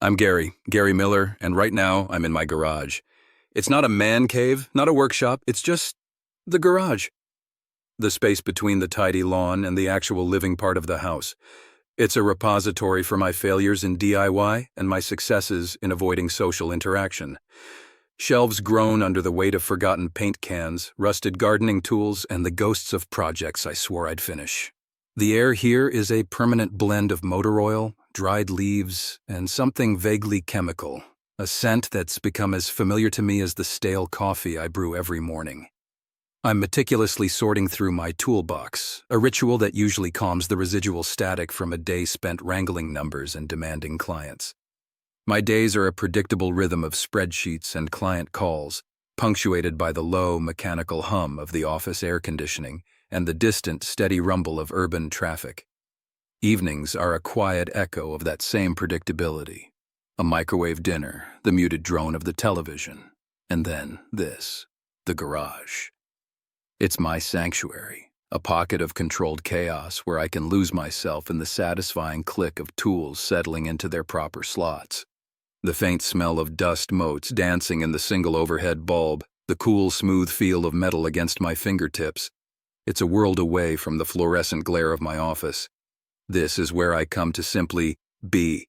I'm Gary Miller, and right now I'm in my garage. It's not a man cave, not a workshop, it's just the garage. The space between the tidy lawn and the actual living part of the house. It's a repository for my failures in DIY and my successes in avoiding social interaction. Shelves groan under the weight of forgotten paint cans, rusted gardening tools, and the ghosts of projects I swore I'd finish. The air here is a permanent blend of motor oil, dried leaves, and something vaguely chemical, a scent that's become as familiar to me as the stale coffee I brew every morning. I'm meticulously sorting through my toolbox, a ritual that usually calms the residual static from a day spent wrangling numbers and demanding clients. My days are a predictable rhythm of spreadsheets and client calls, punctuated by the low, mechanical hum of the office air conditioning and the distant, steady rumble of urban traffic. Evenings are a quiet echo of that same predictability. A microwave dinner, the muted drone of the television, and then this, the garage. It's my sanctuary, a pocket of controlled chaos where I can lose myself in the satisfying click of tools settling into their proper slots. The faint smell of dust motes dancing in the single overhead bulb, the cool, smooth feel of metal against my fingertips. It's a world away from the fluorescent glare of my office. This is where I come to simply be,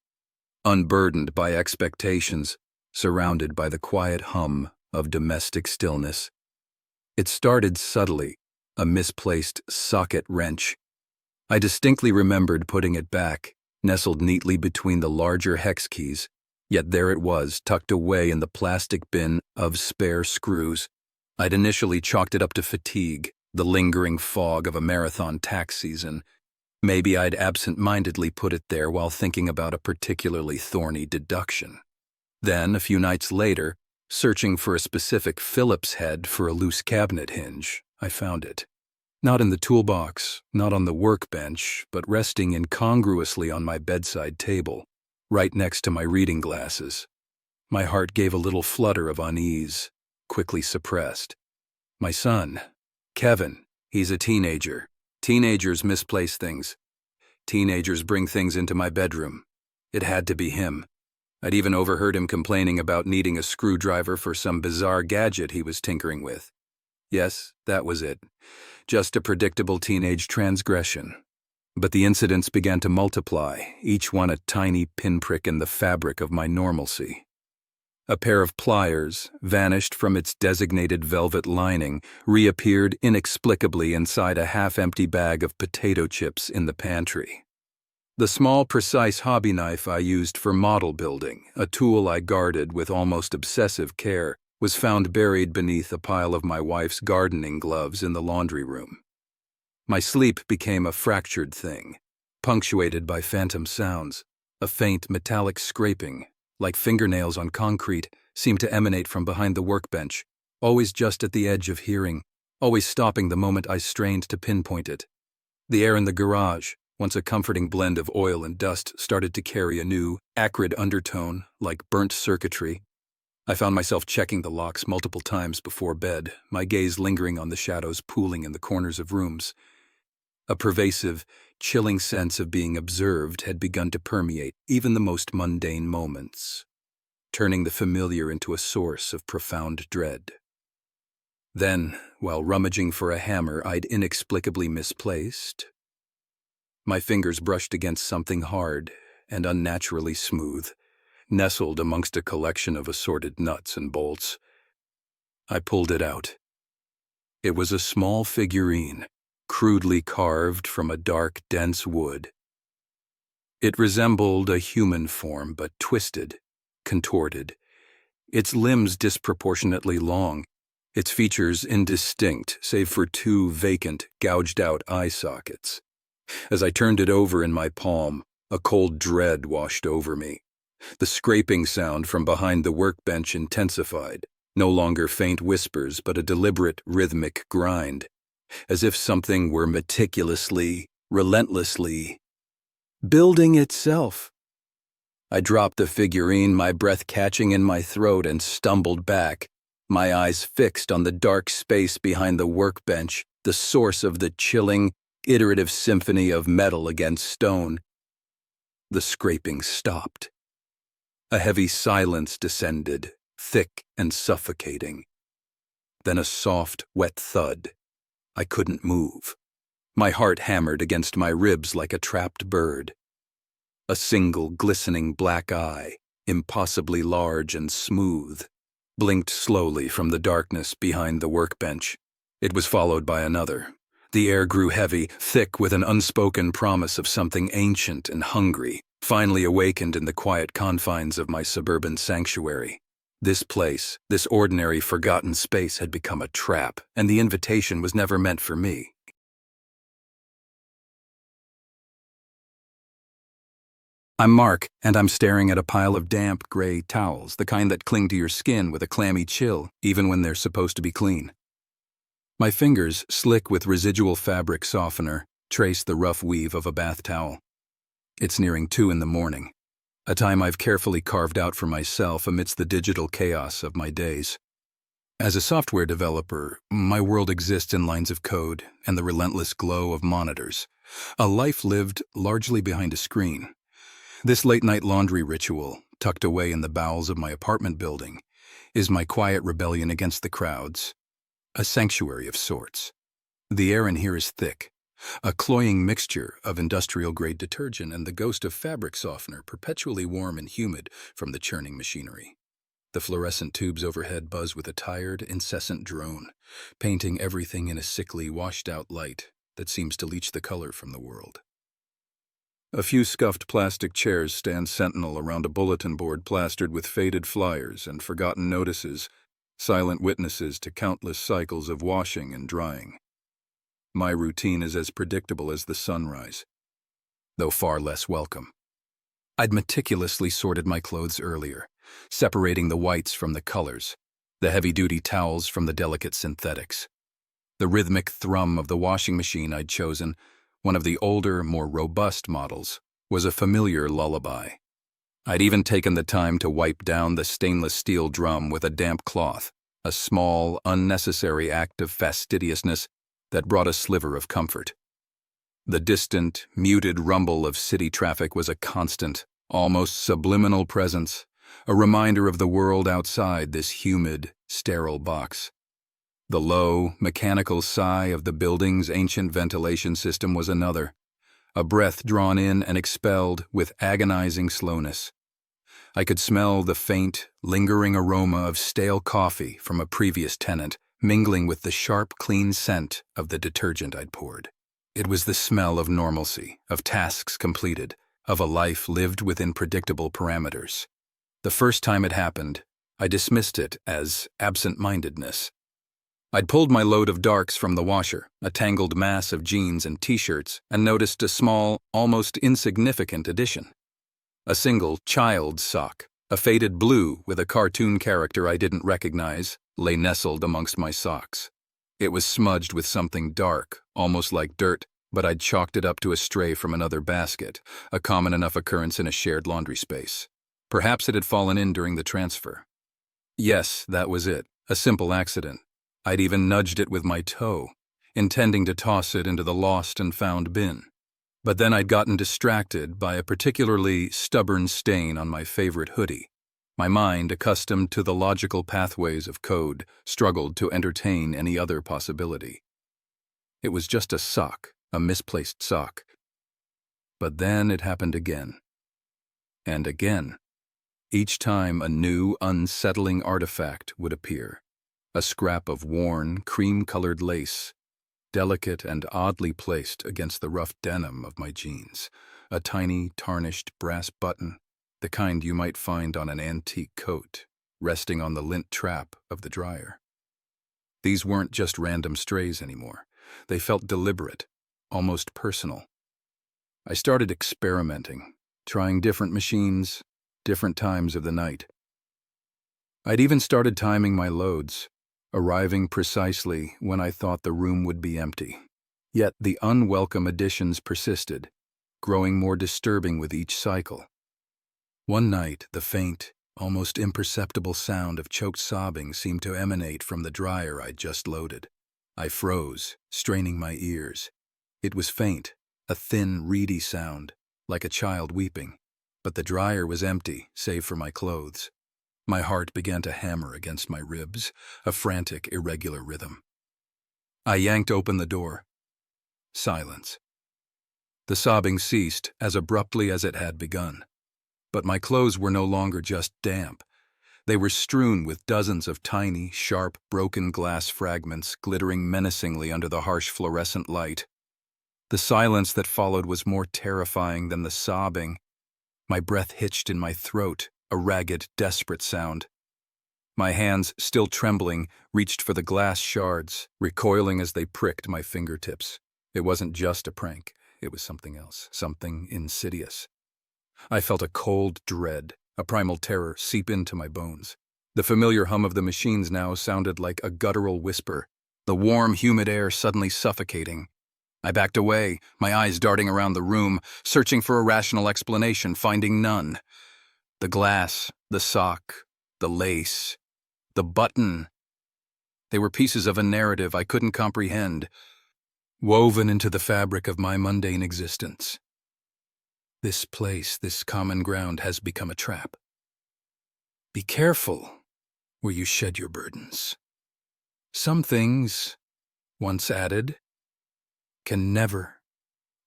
unburdened by expectations, surrounded by the quiet hum of domestic stillness. It started subtly, a misplaced socket wrench. I distinctly remembered putting it back, nestled neatly between the larger hex keys, yet there it was, tucked away in the plastic bin of spare screws. I'd initially chalked it up to fatigue, the lingering fog of a marathon tax season. Maybe I'd absent-mindedly put it there while thinking about a particularly thorny deduction. Then, a few nights later, searching for a specific Phillips head for a loose cabinet hinge, I found it. Not in the toolbox, not on the workbench, but resting incongruously on my bedside table, right next to my reading glasses. My heart gave a little flutter of unease, quickly suppressed. My son, Kevin, he's a teenager. Teenagers misplace things. Teenagers bring things into my bedroom. It had to be him. I'd even overheard him complaining about needing a screwdriver for some bizarre gadget he was tinkering with. Yes, that was it. Just a predictable teenage transgression. But the incidents began to multiply, each one a tiny pinprick in the fabric of my normalcy. A pair of pliers, vanished from its designated velvet lining, reappeared inexplicably inside a half-empty bag of potato chips in the pantry. The small, precise hobby knife I used for model building, a tool I guarded with almost obsessive care, was found buried beneath a pile of my wife's gardening gloves in the laundry room. My sleep became a fractured thing, punctuated by phantom sounds. A faint metallic scraping, like fingernails on concrete, seemed to emanate from behind the workbench, always just at the edge of hearing, always stopping the moment I strained to pinpoint it. The air in the garage, once a comforting blend of oil and dust, started to carry a new, acrid undertone, like burnt circuitry. I found myself checking the locks multiple times before bed, my gaze lingering on the shadows pooling in the corners of rooms. A pervasive, chilling sense of being observed had begun to permeate even the most mundane moments, turning the familiar into a source of profound dread. Then, while rummaging for a hammer I'd inexplicably misplaced, my fingers brushed against something hard and unnaturally smooth, nestled amongst a collection of assorted nuts and bolts. I pulled it out. It was a small figurine, crudely carved from a dark, dense wood. It resembled a human form, but twisted, contorted, its limbs disproportionately long, its features indistinct save for two vacant, gouged-out eye sockets. As I turned it over in my palm, a cold dread washed over me. The scraping sound from behind the workbench intensified, no longer faint whispers but a deliberate, rhythmic grind, as if something were meticulously, relentlessly building itself. I dropped the figurine, my breath catching in my throat, and stumbled back, my eyes fixed on the dark space behind the workbench, the source of the chilling, iterative symphony of metal against stone. The scraping stopped. A heavy silence descended, thick and suffocating. Then a soft, wet thud. I couldn't move. My heart hammered against my ribs like a trapped bird. A single glistening black eye, impossibly large and smooth, blinked slowly from the darkness behind the workbench. It was followed by another. The air grew heavy, thick with an unspoken promise of something ancient and hungry, finally awakened in the quiet confines of my suburban sanctuary. This place, this ordinary forgotten space had become a trap, and the invitation was never meant for me. I'm Mark, and I'm staring at a pile of damp, gray towels, the kind that cling to your skin with a clammy chill, even when they're supposed to be clean. My fingers, slick with residual fabric softener, trace the rough weave of a bath towel. It's nearing 2 in the morning, a time I've carefully carved out for myself amidst the digital chaos of my days. As a software developer, my world exists in lines of code and the relentless glow of monitors, a life lived largely behind a screen. This late-night laundry ritual, tucked away in the bowels of my apartment building, is my quiet rebellion against the crowds, a sanctuary of sorts. The air in here is thick, a cloying mixture of industrial-grade detergent and the ghost of fabric softener perpetually warm and humid from the churning machinery. The fluorescent tubes overhead buzz with a tired, incessant drone, painting everything in a sickly, washed-out light that seems to leach the color from the world. A few scuffed plastic chairs stand sentinel around a bulletin board plastered with faded flyers and forgotten notices, silent witnesses to countless cycles of washing and drying. My routine is as predictable as the sunrise, though far less welcome. I'd meticulously sorted my clothes earlier, separating the whites from the colors, the heavy-duty towels from the delicate synthetics. The rhythmic thrum of the washing machine I'd chosen, one of the older, more robust models, was a familiar lullaby. I'd even taken the time to wipe down the stainless steel drum with a damp cloth, a small, unnecessary act of fastidiousness that brought a sliver of comfort. The distant, muted rumble of city traffic was a constant, almost subliminal presence, a reminder of the world outside this humid, sterile box. The low, mechanical sigh of the building's ancient ventilation system was another, a breath drawn in and expelled with agonizing slowness. I could smell the faint, lingering aroma of stale coffee from a previous tenant, mingling with the sharp, clean scent of the detergent I'd poured. It was the smell of normalcy, of tasks completed, of a life lived within predictable parameters. The first time it happened, I dismissed it as absent-mindedness. I'd pulled my load of darks from the washer, a tangled mass of jeans and t-shirts, and noticed a small, almost insignificant addition. A single child's sock, a faded blue with a cartoon character I didn't recognize, lay nestled amongst my socks. It was smudged with something dark, almost like dirt, but I'd chalked it up to a stray from another basket, a common enough occurrence in a shared laundry space. Perhaps it had fallen in during the transfer. Yes, that was it, a simple accident. I'd even nudged it with my toe, intending to toss it into the lost and found bin. But then I'd gotten distracted by a particularly stubborn stain on my favorite hoodie. My mind, accustomed to the logical pathways of code, struggled to entertain any other possibility. It was just a sock, a misplaced sock. But then it happened again. And again. Each time a new, unsettling artifact would appear. A scrap of worn, cream-colored lace, delicate and oddly placed against the rough denim of my jeans. A tiny, tarnished brass button, the kind you might find on an antique coat, resting on the lint trap of the dryer. These weren't just random strays anymore. They felt deliberate, almost personal. I started experimenting, trying different machines, different times of the night. I'd even started timing my loads, arriving precisely when I thought the room would be empty. Yet the unwelcome additions persisted, growing more disturbing with each cycle. One night, the faint, almost imperceptible sound of choked sobbing seemed to emanate from the dryer I'd just loaded. I froze, straining my ears. It was faint, a thin, reedy sound, like a child weeping. But the dryer was empty, save for my clothes. My heart began to hammer against my ribs, a frantic, irregular rhythm. I yanked open the door. Silence. The sobbing ceased as abruptly as it had begun. But my clothes were no longer just damp. They were strewn with dozens of tiny, sharp, broken glass fragments glittering menacingly under the harsh fluorescent light. The silence that followed was more terrifying than the sobbing. My breath hitched in my throat, a ragged, desperate sound. My hands, still trembling, reached for the glass shards, recoiling as they pricked my fingertips. It wasn't just a prank. It was something else, something insidious. I felt a cold dread, a primal terror seep into my bones. The familiar hum of the machines now sounded like a guttural whisper, the warm, humid air suddenly suffocating. I backed away, my eyes darting around the room, searching for a rational explanation, finding none. The glass, the sock, the lace, the button. They were pieces of a narrative I couldn't comprehend, woven into the fabric of my mundane existence. This place, this common ground, has become a trap. Be careful where you shed your burdens. Some things, once added, can never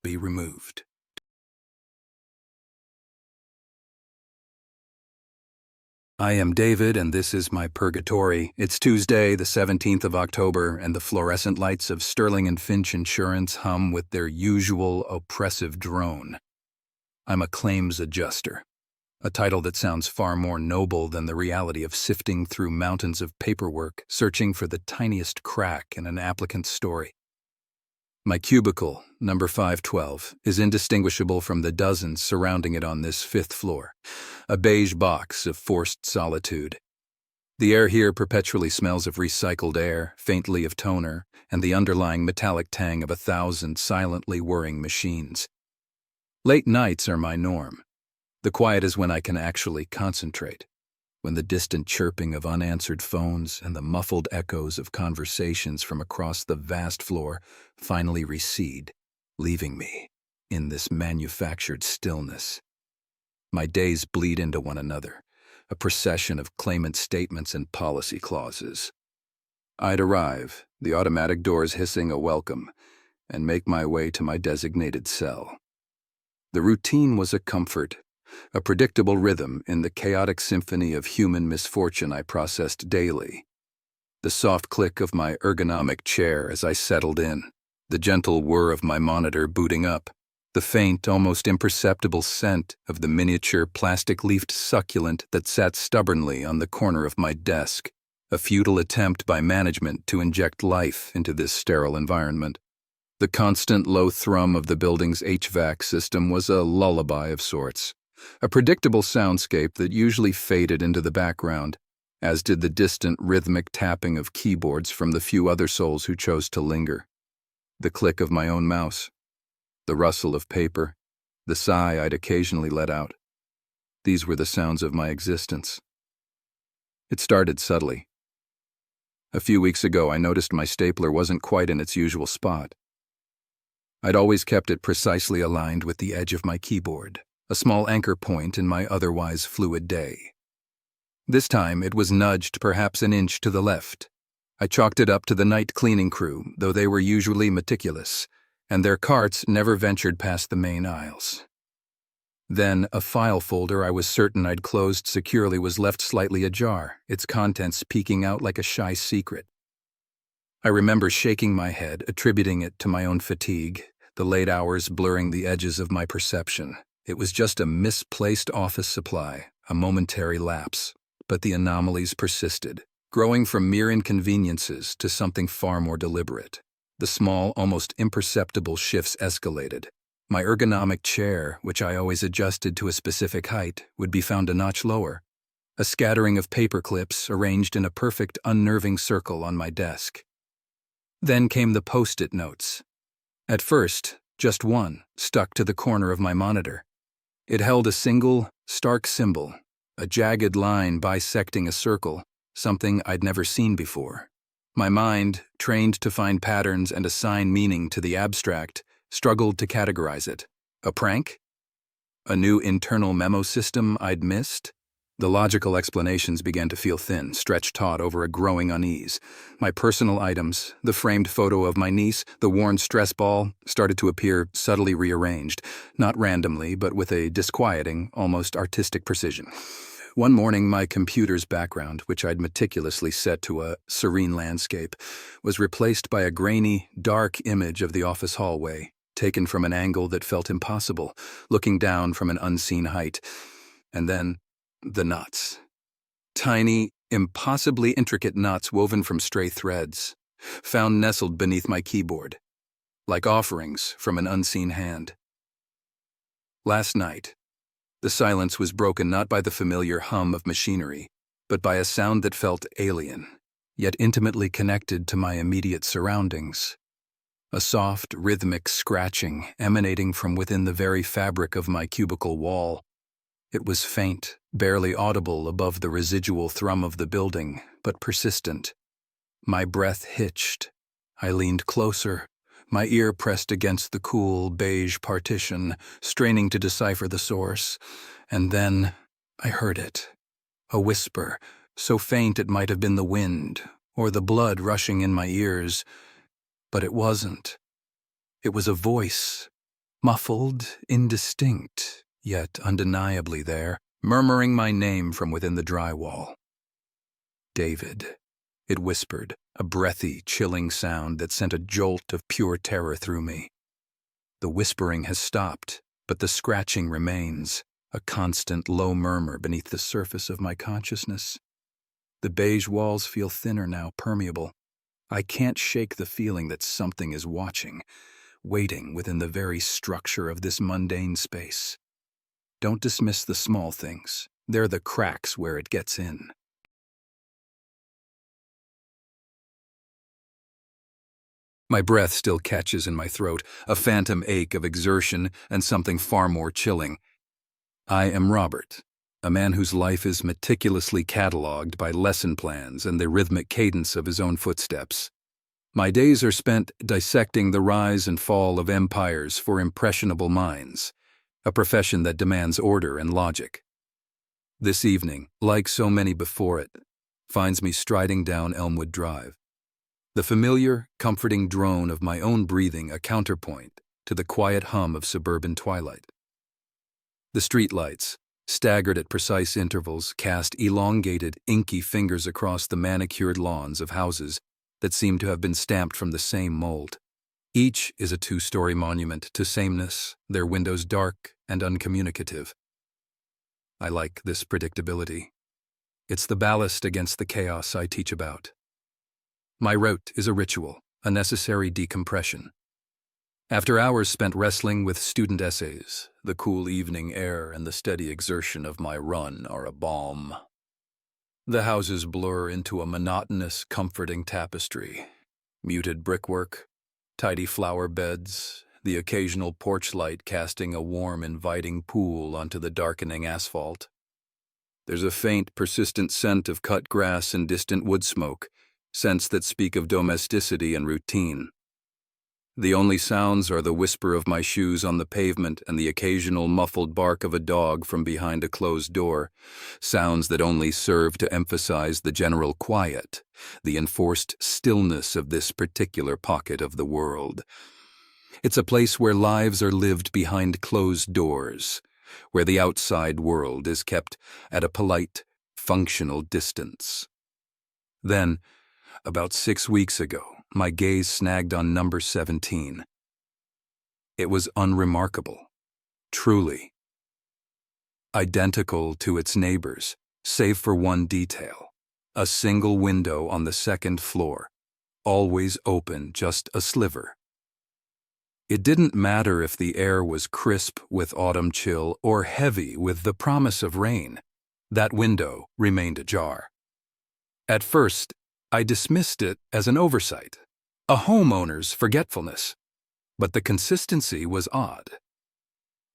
be removed. I am David, and this is my purgatory. It's Tuesday, the 17th of October, and the fluorescent lights of Sterling and Finch Insurance hum with their usual oppressive drone. I'm a claims adjuster, a title that sounds far more noble than the reality of sifting through mountains of paperwork, searching for the tiniest crack in an applicant's story. My cubicle, number 512, is indistinguishable from the dozens surrounding it on this 5th floor, a beige box of forced solitude. The air here perpetually smells of recycled air, faintly of toner, and the underlying metallic tang of 1,000 silently whirring machines. Late nights are my norm. The quiet is when I can actually concentrate, when the distant chirping of unanswered phones and the muffled echoes of conversations from across the vast floor finally recede, leaving me in this manufactured stillness. My days bleed into one another, a procession of claimant statements and policy clauses. I'd arrive, the automatic doors hissing a welcome, and make my way to my designated cell. The routine was a comfort, a predictable rhythm in the chaotic symphony of human misfortune I processed daily. The soft click of my ergonomic chair as I settled in, the gentle whir of my monitor booting up, the faint, almost imperceptible scent of the miniature plastic-leafed succulent that sat stubbornly on the corner of my desk, a futile attempt by management to inject life into this sterile environment. The constant low thrum of the building's HVAC system was a lullaby of sorts, a predictable soundscape that usually faded into the background, as did the distant rhythmic tapping of keyboards from the few other souls who chose to linger. The click of my own mouse, the rustle of paper, the sigh I'd occasionally let out. These were the sounds of my existence. It started subtly. A few weeks ago, I noticed my stapler wasn't quite in its usual spot. I'd always kept it precisely aligned with the edge of my keyboard, a small anchor point in my otherwise fluid day. This time, it was nudged perhaps an inch to the left. I chalked it up to the night cleaning crew, though they were usually meticulous, and their carts never ventured past the main aisles. Then, a file folder I was certain I'd closed securely was left slightly ajar, its contents peeking out like a shy secret. I remember shaking my head, attributing it to my own fatigue, the late hours blurring the edges of my perception. It was just a misplaced office supply, a momentary lapse, but the anomalies persisted, growing from mere inconveniences to something far more deliberate. The small, almost imperceptible shifts escalated. My ergonomic chair, which I always adjusted to a specific height, would be found a notch lower. A scattering of paper clips arranged in a perfect, unnerving circle on my desk. Then came the post-it notes. At first, just one, stuck to the corner of my monitor. It held a single, stark symbol, a jagged line bisecting a circle, something I'd never seen before. My mind, trained to find patterns and assign meaning to the abstract, struggled to categorize it. A prank? A new internal memo system I'd missed? The logical explanations began to feel thin, stretched taut over a growing unease. My personal items, the framed photo of my niece, the worn stress ball, started to appear subtly rearranged, not randomly, but with a disquieting, almost artistic precision. One morning, my computer's background, which I'd meticulously set to a serene landscape, was replaced by a grainy, dark image of the office hallway, taken from an angle that felt impossible, looking down from an unseen height. And then, the knots. Tiny, impossibly intricate knots woven from stray threads, found nestled beneath my keyboard, like offerings from an unseen hand. Last night, the silence was broken not by the familiar hum of machinery, but by a sound that felt alien, yet intimately connected to my immediate surroundings. A soft, rhythmic scratching emanating from within the very fabric of my cubicle wall. It was faint, barely audible above the residual thrum of the building, but persistent. My breath hitched. I leaned closer, my ear pressed against the cool, beige partition, straining to decipher the source. And then I heard it. A whisper, so faint it might have been the wind, or the blood rushing in my ears. But it wasn't. It was a voice, muffled, indistinct, yet undeniably there, murmuring my name from within the drywall. David, it whispered, a breathy, chilling sound that sent a jolt of pure terror through me. The whispering has stopped, but the scratching remains, a constant low murmur beneath the surface of my consciousness. The beige walls feel thinner now, permeable. I can't shake the feeling that something is watching, waiting within the very structure of this mundane space. Don't dismiss the small things. They're the cracks where it gets in. My breath still catches in my throat, a phantom ache of exertion and something far more chilling. I am Robert, a man whose life is meticulously catalogued by lesson plans and the rhythmic cadence of his own footsteps. My days are spent dissecting the rise and fall of empires for impressionable minds, a profession that demands order and logic. This evening, like so many before it, finds me striding down Elmwood Drive. The familiar, comforting drone of my own breathing a counterpoint to the quiet hum of suburban twilight. The streetlights, staggered at precise intervals, cast elongated, inky fingers across the manicured lawns of houses that seem to have been stamped from the same mold. Each is a two-story monument to sameness, their windows dark and uncommunicative. I like this predictability. It's the ballast against the chaos I teach about. My route is a ritual, a necessary decompression. After hours spent wrestling with student essays, the cool evening air and the steady exertion of my run are a balm. The houses blur into a monotonous, comforting tapestry. Muted brickwork, tidy flower beds, the occasional porch light casting a warm, inviting pool onto the darkening asphalt. There's a faint, persistent scent of cut grass and distant wood smoke, scents that speak of domesticity and routine. The only sounds are the whisper of my shoes on the pavement and the occasional muffled bark of a dog from behind a closed door, sounds that only serve to emphasize the general quiet, the enforced stillness of this particular pocket of the world. It's a place where lives are lived behind closed doors, where the outside world is kept at a polite, functional distance. Then, about 6 weeks ago, my gaze snagged on number 17. It was unremarkable, truly. Identical to its neighbors, save for one detail. A single window on the second floor, always open just a sliver. It didn't matter if the air was crisp with autumn chill or heavy with the promise of rain. That window remained ajar. At first, I dismissed it as an oversight, a homeowner's forgetfulness, but the consistency was odd.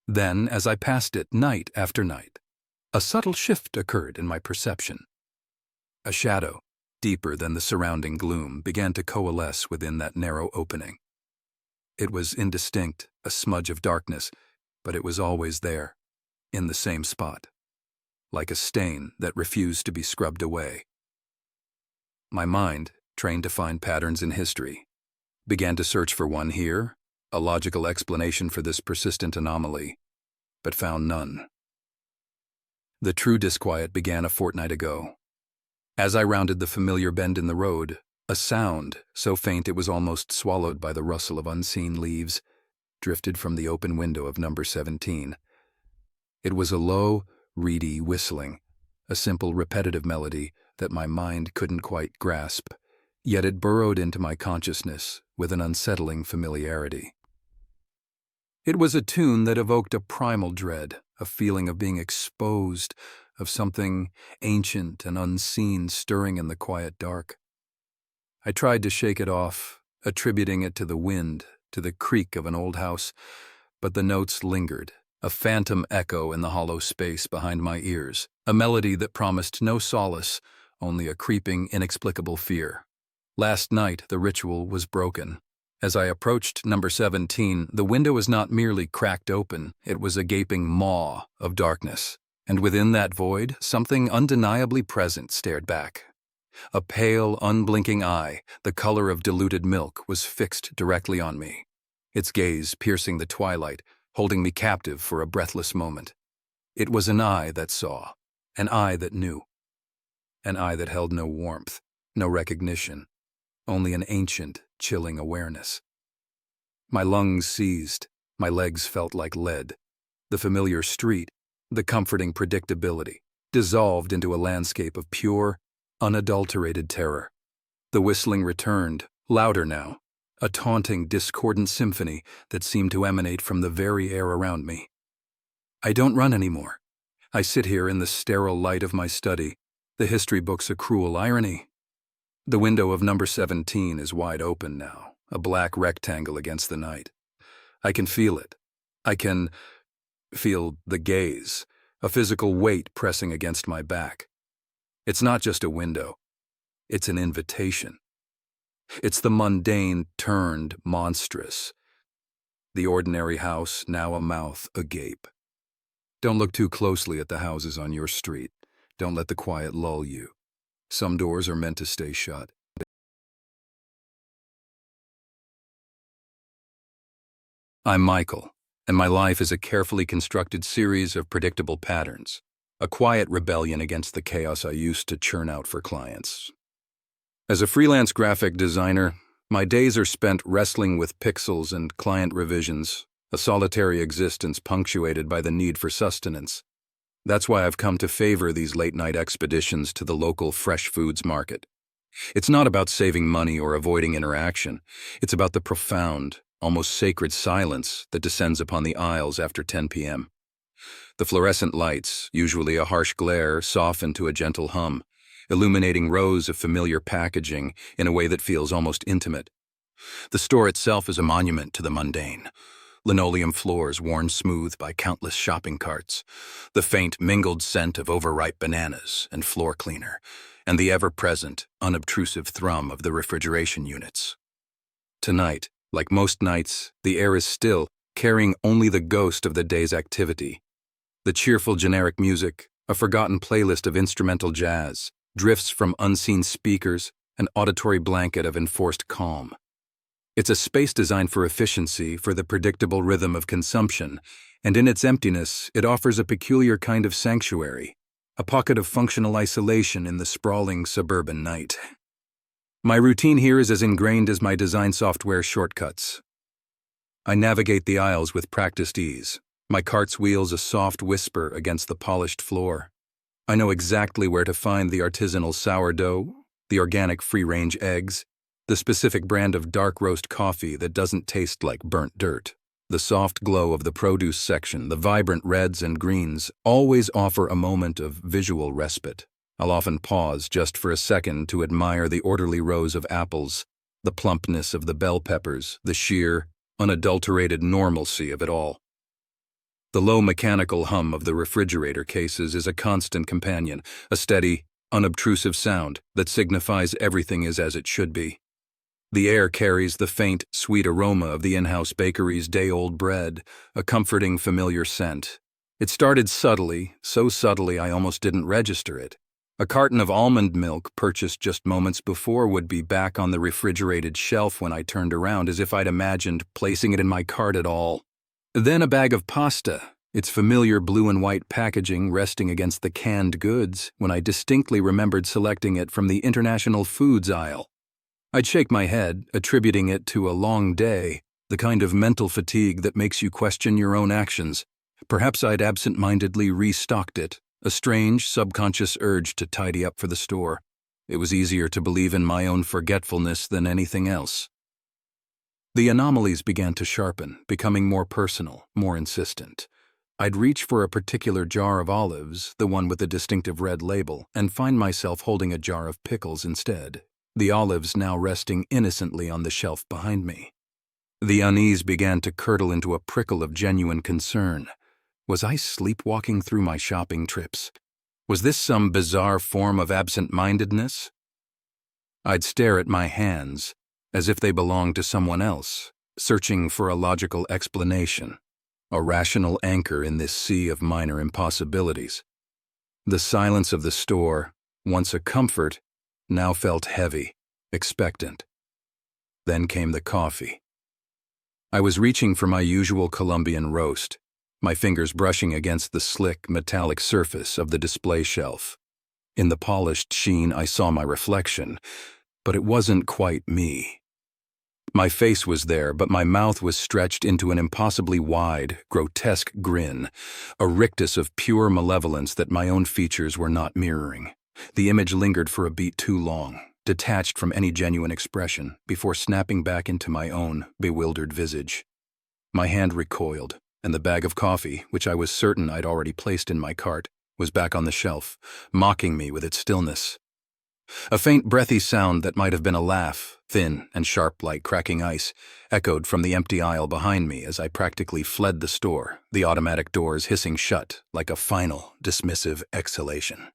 Then, as I passed it night after night, a subtle shift occurred in my perception. A shadow, deeper than the surrounding gloom, began to coalesce within that narrow opening. It was indistinct, a smudge of darkness, but it was always there, in the same spot, like a stain that refused to be scrubbed away. My mind, trained to find patterns in history, began to search for one here, a logical explanation for this persistent anomaly, but found none. The true disquiet began a fortnight ago. As I rounded the familiar bend in the road, a sound, so faint it was almost swallowed by the rustle of unseen leaves, drifted from the open window of number 17. It was a low, reedy whistling, a simple repetitive melody that my mind couldn't quite grasp, yet it burrowed into my consciousness with an unsettling familiarity. It was a tune that evoked a primal dread, a feeling of being exposed, of something ancient and unseen stirring in the quiet dark. I tried to shake it off, attributing it to the wind, to the creak of an old house, but the notes lingered, a phantom echo in the hollow space behind my ears, a melody that promised no solace, only a creeping, inexplicable fear. Last night, the ritual was broken. As I approached number 17, the window was not merely cracked open, it was a gaping maw of darkness, and within that void, something undeniably present stared back. A pale, unblinking eye, the color of diluted milk, was fixed directly on me, its gaze piercing the twilight, holding me captive for a breathless moment. It was an eye that saw, an eye that knew, an eye that held no warmth, no recognition, only an ancient, chilling awareness. My lungs seized, my legs felt like lead. The familiar street, the comforting predictability, dissolved into a landscape of pure, unadulterated terror. The whistling returned, louder now, a taunting, discordant symphony that seemed to emanate from the very air around me. I don't run anymore. I sit here in the sterile light of my study, the history books a cruel irony. The window of number 17 is wide open now, a black rectangle against the night. I can feel it. I can feel the gaze, a physical weight pressing against my back. It's not just a window. It's an invitation. It's the mundane turned monstrous. The ordinary house, now a mouth agape. Don't look too closely at the houses on your street. Don't let the quiet lull you. Some doors are meant to stay shut. I'm Michael, and my life is a carefully constructed series of predictable patterns, a quiet rebellion against the chaos I used to churn out for clients. As a freelance graphic designer, my days are spent wrestling with pixels and client revisions, a solitary existence punctuated by the need for sustenance. That's why I've come to favor these late-night expeditions to the local fresh foods market. It's not about saving money or avoiding interaction. It's about the profound, almost sacred silence that descends upon the aisles after 10 p.m. The fluorescent lights, usually a harsh glare, soften to a gentle hum, illuminating rows of familiar packaging in a way that feels almost intimate. The store itself is a monument to the mundane. Linoleum floors worn smooth by countless shopping carts, the faint mingled scent of overripe bananas and floor cleaner, and the ever-present, unobtrusive thrum of the refrigeration units. Tonight, like most nights, the air is still, carrying only the ghost of the day's activity. The cheerful generic music, a forgotten playlist of instrumental jazz, drifts from unseen speakers, an auditory blanket of enforced calm. It's a space designed for efficiency, for the predictable rhythm of consumption, and in its emptiness, it offers a peculiar kind of sanctuary, a pocket of functional isolation in the sprawling suburban night. My routine here is as ingrained as my design software shortcuts. I navigate the aisles with practiced ease, my cart's wheels a soft whisper against the polished floor. I know exactly where to find the artisanal sourdough, the organic free-range eggs, the specific brand of dark roast coffee that doesn't taste like burnt dirt. The soft glow of the produce section, the vibrant reds and greens, always offer a moment of visual respite. I'll often pause just for a second to admire the orderly rows of apples, the plumpness of the bell peppers, the sheer, unadulterated normalcy of it all. The low mechanical hum of the refrigerator cases is a constant companion, a steady, unobtrusive sound that signifies everything is as it should be. The air carries the faint, sweet aroma of the in-house bakery's day-old bread, a comforting, familiar scent. It started subtly, so subtly I almost didn't register it. A carton of almond milk purchased just moments before would be back on the refrigerated shelf when I turned around, as if I'd imagined placing it in my cart at all. Then a bag of pasta, its familiar blue and white packaging resting against the canned goods when I distinctly remembered selecting it from the international foods aisle. I'd shake my head, attributing it to a long day, the kind of mental fatigue that makes you question your own actions. Perhaps I'd absent-mindedly restocked it, a strange, subconscious urge to tidy up for the store. It was easier to believe in my own forgetfulness than anything else. The anomalies began to sharpen, becoming more personal, more insistent. I'd reach for a particular jar of olives, the one with the distinctive red label, and find myself holding a jar of pickles instead, the olives now resting innocently on the shelf behind me. The unease began to curdle into a prickle of genuine concern. Was I sleepwalking through my shopping trips? Was this some bizarre form of absent-mindedness? I'd stare at my hands, as if they belonged to someone else, searching for a logical explanation, a rational anchor in this sea of minor impossibilities. The silence of the store, once a comfort, now felt heavy, expectant. Then came the coffee. I was reaching for my usual Colombian roast, my fingers brushing against the slick, metallic surface of the display shelf. In the polished sheen, I saw my reflection, but it wasn't quite me. My face was there, but my mouth was stretched into an impossibly wide, grotesque grin, a rictus of pure malevolence that my own features were not mirroring. The image lingered for a beat too long, detached from any genuine expression, before snapping back into my own bewildered visage. My hand recoiled, and the bag of coffee, which I was certain I'd already placed in my cart, was back on the shelf, mocking me with its stillness. A faint breathy sound that might have been a laugh, thin and sharp like cracking ice, echoed from the empty aisle behind me as I practically fled the store, the automatic doors hissing shut like a final, dismissive exhalation.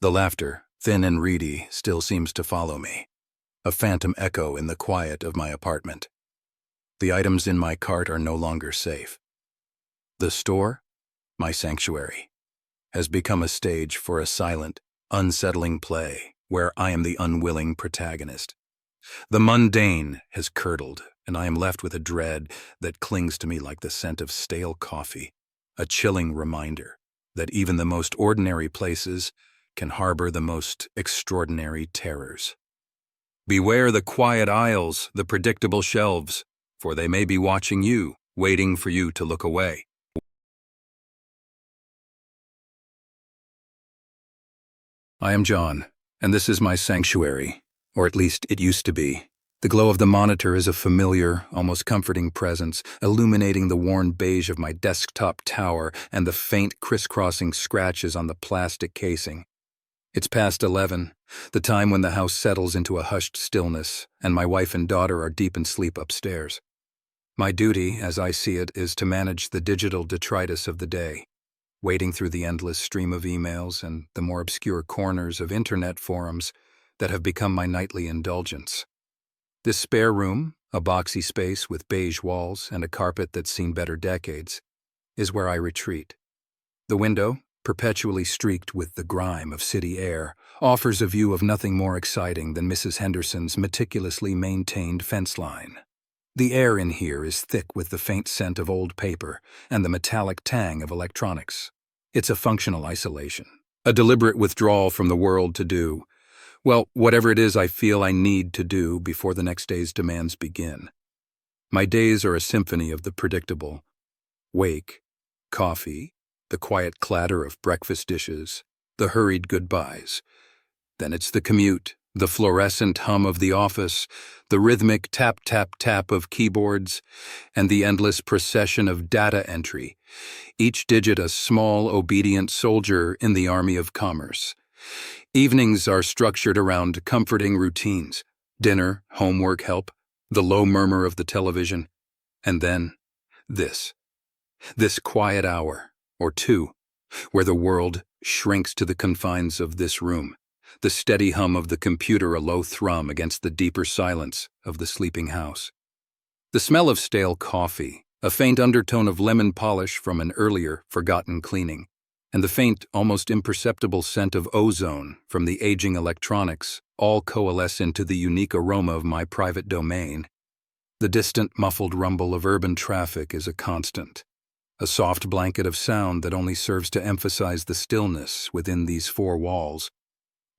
The laughter, thin and reedy, still seems to follow me, a phantom echo in the quiet of my apartment. The items in my cart are no longer safe. The store, my sanctuary, has become a stage for a silent, unsettling play where I am the unwilling protagonist. The mundane has curdled, and I am left with a dread that clings to me like the scent of stale coffee, a chilling reminder that even the most ordinary places can harbor the most extraordinary terrors. Beware the quiet aisles, the predictable shelves, for they may be watching you, waiting for you to look away. I am John, and this is my sanctuary, or at least it used to be. The glow of the monitor is a familiar, almost comforting presence, illuminating the worn beige of my desktop tower and the faint crisscrossing scratches on the plastic casing. It's past 11, the time when the house settles into a hushed stillness, and my wife and daughter are deep in sleep upstairs. My duty, as I see it, is to manage the digital detritus of the day, wading through the endless stream of emails and the more obscure corners of internet forums that have become my nightly indulgence. This spare room, a boxy space with beige walls and a carpet that's seen better decades, is where I retreat. The window, perpetually streaked with the grime of city air, offers a view of nothing more exciting than Mrs. Henderson's meticulously maintained fence line. The air in here is thick with the faint scent of old paper and the metallic tang of electronics. It's a functional isolation, a deliberate withdrawal from the world to do, well, whatever it is I feel I need to do before the next day's demands begin. My days are a symphony of the predictable. Wake, coffee, the quiet clatter of breakfast dishes, the hurried goodbyes. Then it's the commute, the fluorescent hum of the office, the rhythmic tap-tap-tap of keyboards, and the endless procession of data entry, each digit a small, obedient soldier in the army of commerce. Evenings are structured around comforting routines, dinner, homework help, the low murmur of the television, and then this quiet hour, or two, where the world shrinks to the confines of this room, the steady hum of the computer a low thrum against the deeper silence of the sleeping house. The smell of stale coffee, a faint undertone of lemon polish from an earlier, forgotten cleaning, and the faint, almost imperceptible scent of ozone from the aging electronics all coalesce into the unique aroma of my private domain. The distant, muffled rumble of urban traffic is a constant, a soft blanket of sound that only serves to emphasize the stillness within these four walls.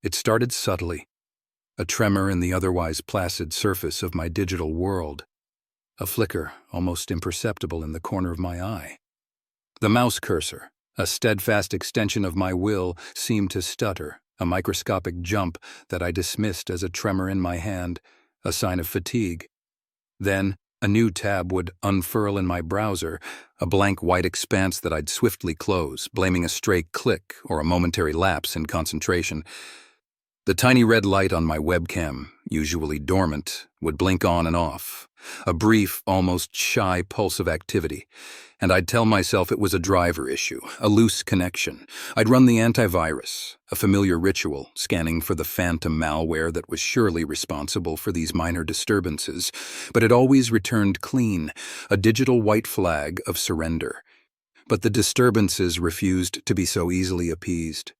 It started subtly, a tremor in the otherwise placid surface of my digital world, a flicker almost imperceptible in the corner of my eye. The mouse cursor, a steadfast extension of my will, seemed to stutter, a microscopic jump that I dismissed as a tremor in my hand, a sign of fatigue. Then, a new tab would unfurl in my browser, a blank white expanse that I'd swiftly close, blaming a stray click or a momentary lapse in concentration. The tiny red light on my webcam, usually dormant, would blink on and off, a brief, almost shy pulse of activity, and I'd tell myself it was a driver issue, a loose connection. I'd run the antivirus, a familiar ritual, scanning for the phantom malware that was surely responsible for these minor disturbances, but it always returned clean, a digital white flag of surrender. But the disturbances refused to be so easily appeased.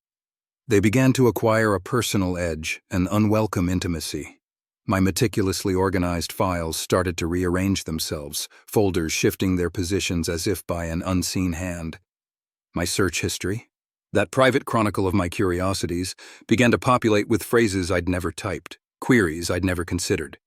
They began to acquire a personal edge, an unwelcome intimacy. My meticulously organized files started to rearrange themselves, folders shifting their positions as if by an unseen hand. My search history, that private chronicle of my curiosities, began to populate with phrases I'd never typed, queries I'd never considered.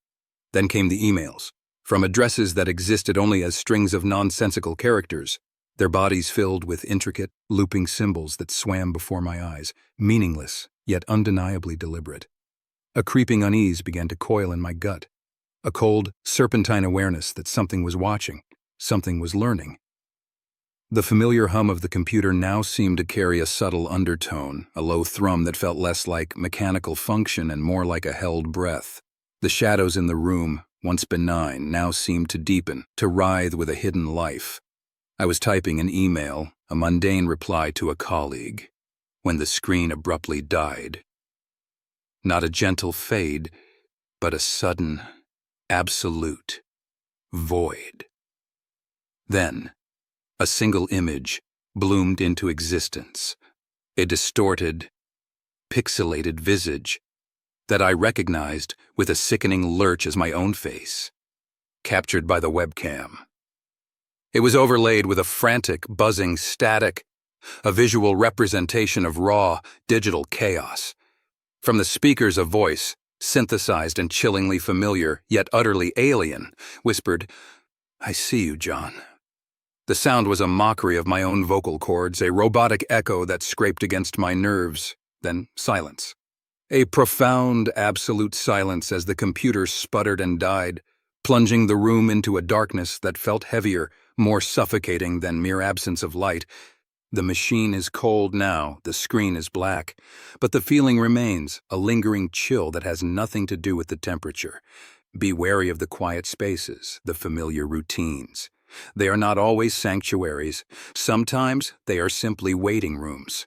Then came the emails, from addresses that existed only as strings of nonsensical characters, their bodies filled with intricate, looping symbols that swam before my eyes, meaningless, yet undeniably deliberate. A creeping unease began to coil in my gut, a cold, serpentine awareness that something was watching, something was learning. The familiar hum of the computer now seemed to carry a subtle undertone, a low thrum that felt less like mechanical function and more like a held breath. The shadows in the room, once benign, now seemed to deepen, to writhe with a hidden life. I was typing an email, a mundane reply to a colleague, when the screen abruptly died. Not a gentle fade, but a sudden, absolute void. Then, a single image bloomed into existence, a distorted, pixelated visage that I recognized with a sickening lurch as my own face, captured by the webcam. It was overlaid with a frantic, buzzing static, a visual representation of raw, digital chaos. From the speakers, a voice, synthesized and chillingly familiar, yet utterly alien, whispered, "I see you, John." The sound was a mockery of my own vocal cords, a robotic echo that scraped against my nerves, then silence. A profound, absolute silence as the computer sputtered and died, plunging the room into a darkness that felt heavier, more suffocating than mere absence of light. The machine is cold now, the screen is black, but the feeling remains, a lingering chill that has nothing to do with the temperature. Be wary of the quiet spaces, the familiar routines. They are not always sanctuaries. Sometimes they are simply waiting rooms.